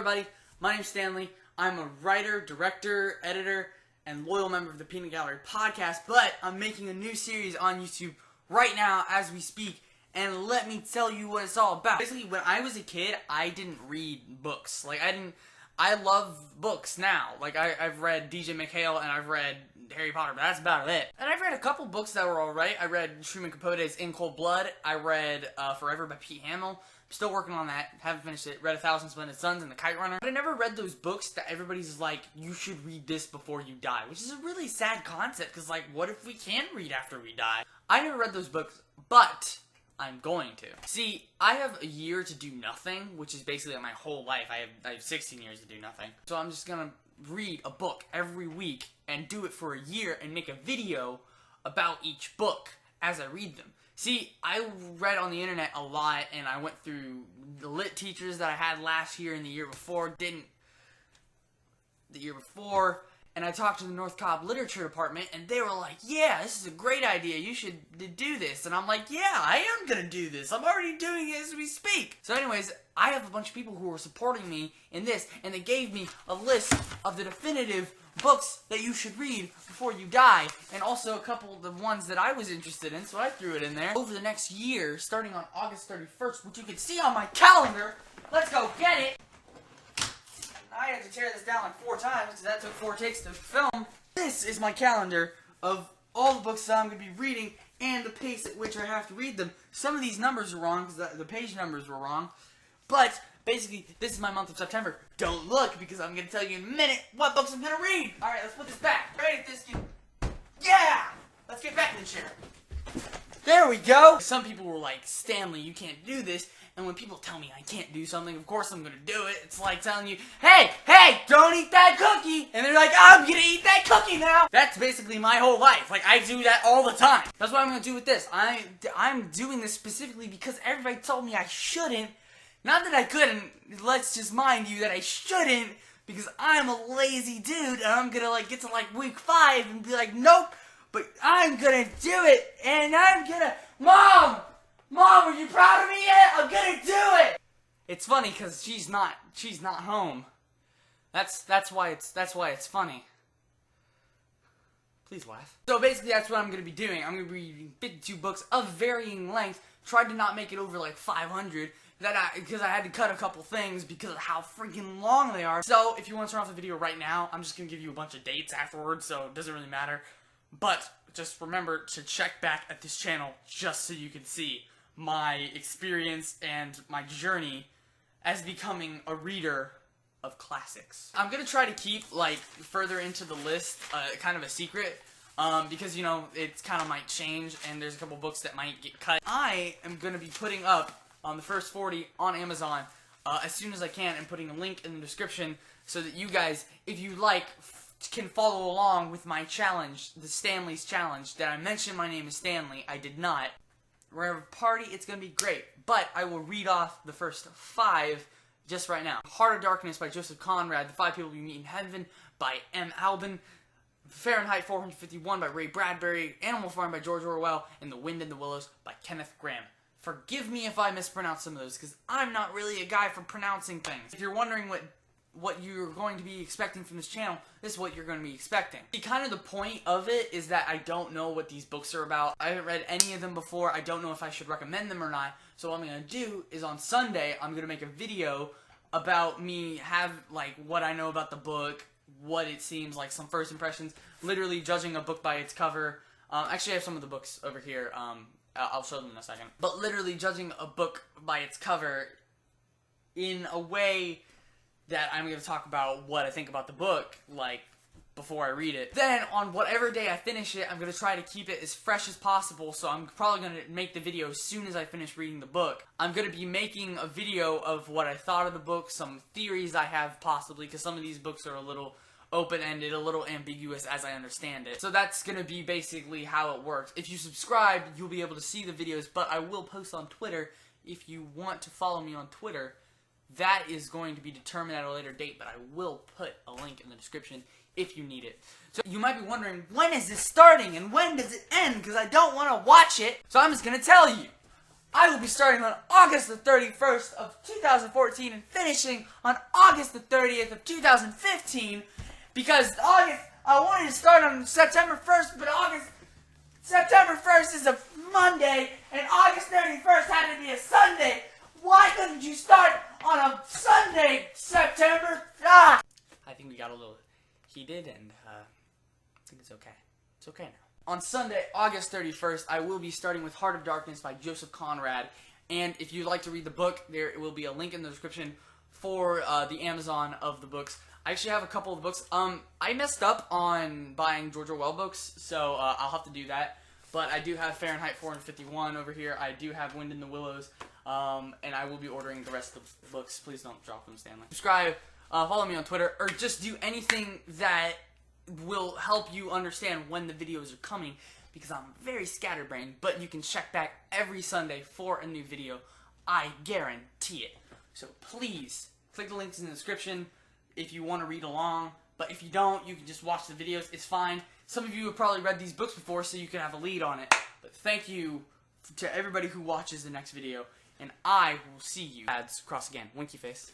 everybody, my name's Stanley. I'm a writer, director, editor, and loyal member of the Peanut Gallery podcast, but I'm making a new series on YouTube right now as we speak, and let me tell you what it's all about. Basically, when I was a kid, I didn't read books. I love books now. I've read DJ McHale and I've read Harry Potter, but that's about it. And I've read a couple books that were alright. I read Truman Capote's In Cold Blood. I read Forever by Pete Hamill. I'm still working on that. Haven't finished it. Read 1,000 Splendid Suns and The Kite Runner. But I never read those books that everybody's like, you should read this before you die. Which is a really sad concept, because what if we can read after we die? I never read those books, but I'm going to. See, I have a year to do nothing, which is basically my whole life. I have 16 years to do nothing. So I'm just gonna read a book every week and do it for a year and make a video about each book as I read them. See, I read on the internet a lot, and I went through the lit teachers that I had last year and the year before, and I talked to the North Cobb Literature Department, and they were like, yeah, this is a great idea, you should do this. And I'm like, yeah, I am gonna do this. I'm already doing it as we speak. So anyways, I have a bunch of people who were supporting me in this, and they gave me a list of the definitive books that you should read before you die, and also a couple of the ones that I was interested in, so I threw it in there. Over the next year, starting on August 31st, which you can see on my calendar, let's go get it! I had to tear this down like 4 times, because that took 4 takes to film. This is my calendar of all the books that I'm going to be reading, and the pace at which I have to read them. Some of these numbers are wrong, because the page numbers were wrong, but basically, this is my month of September. Don't look, because I'm going to tell you in a minute what books I'm going to read. Alright, let's put this back. Ready, this kid? Yeah! Let's get back in the chair. There we go! Some people were like, Stanley, you can't do this. And when people tell me I can't do something, of course I'm going to do it. It's like telling you, hey, don't eat that cookie! And they're like, I'm going to eat that cookie now! That's basically my whole life. I do that all the time. That's what I'm going to do with this. I'm doing this specifically because everybody told me I shouldn't. Not that I couldn't, let's just mind you that I shouldn't, because I'm a lazy dude, and I'm gonna get to week 5 and be like, nope, but I'm gonna do it, and I'm gonna, Mom, are you proud of me yet? I'm gonna do it! It's funny, because she's not home. That's why it's funny. Please laugh. So basically that's what I'm gonna be doing. I'm gonna be reading 52 books of varying length, tried to not make it over 500, because I had to cut a couple things because of how freaking long they are. So, if you want to turn off the video right now, I'm just going to give you a bunch of dates afterwards, so it doesn't really matter. But, just remember to check back at this channel just so you can see my experience and my journey as becoming a reader of classics. I'm going to try to keep, further into the list, kind of a secret, because, it kind of might change, and there's a couple books that might get cut. I am going to be putting up on the first 40 on Amazon as soon as I can, and putting a link in the description so that you guys, if you like, can follow along with my challenge, the Stanley's challenge. Did I mention my name is Stanley? I did not. We're gonna have a party, it's gonna be great, but I will read off the first 5 just right now. Heart of Darkness by Joseph Conrad, The 5 People We Meet in Heaven by M. Albin, Fahrenheit 451 by Ray Bradbury, Animal Farm by George Orwell, and The Wind in the Willows by Kenneth Grahame. Forgive me if I mispronounce some of those, because I'm not really a guy for pronouncing things. If you're wondering what you're going to be expecting from this channel, this is what you're going to be expecting. Kind of the point of it is that I don't know what these books are about. I haven't read any of them before. I don't know if I should recommend them or not. So what I'm going to do is on Sunday, I'm going to make a video about me what I know about the book, what it seems like, some first impressions, literally judging a book by its cover. Actually, I have some of the books over here. I'll show them in a second. But literally judging a book by its cover in a way that I'm going to talk about what I think about the book, before I read it. Then, on whatever day I finish it, I'm going to try to keep it as fresh as possible, so I'm probably going to make the video as soon as I finish reading the book. I'm going to be making a video of what I thought of the book, some theories I have possibly, because some of these books are a little open-ended, a little ambiguous as I understand it. So that's going to be basically how it works. If you subscribe, you'll be able to see the videos, but I will post on Twitter. If you want to follow me on Twitter, that is going to be determined at a later date, but I will put a link in the description if you need it. So you might be wondering, when is this starting and when does it end? Because I don't want to watch it. So I'm just going to tell you. I will be starting on August the 31st of 2014 and finishing on August the 30th of 2015 because August, I wanted to start on September 1st, but September 1st is a Monday and August 31st had to be a Sunday. Why couldn't you start on a Sunday, September? Ah! I think we got a little heated and I think it's okay. It's okay now. On Sunday, August 31st, I will be starting with Heart of Darkness by Joseph Conrad. And if you'd like to read the book, there will be a link in the description for the Amazon of the books. I actually have a couple of the books. I messed up on buying George Orwell books, so I'll have to do that. But I do have Fahrenheit 451 over here. I do have Wind in the Willows. And I will be ordering the rest of the books. Please don't drop them, Stanley. Subscribe, follow me on Twitter, or just do anything that will help you understand when the videos are coming, because I'm very scatterbrained, but you can check back every Sunday for a new video. I guarantee it. So please, click the links in the description if you want to read along, but if you don't, you can just watch the videos. It's fine. Some of you have probably read these books before, so you can have a lead on it. But thank you to everybody who watches the next video, and I will see you. Ads cross again. Winky face.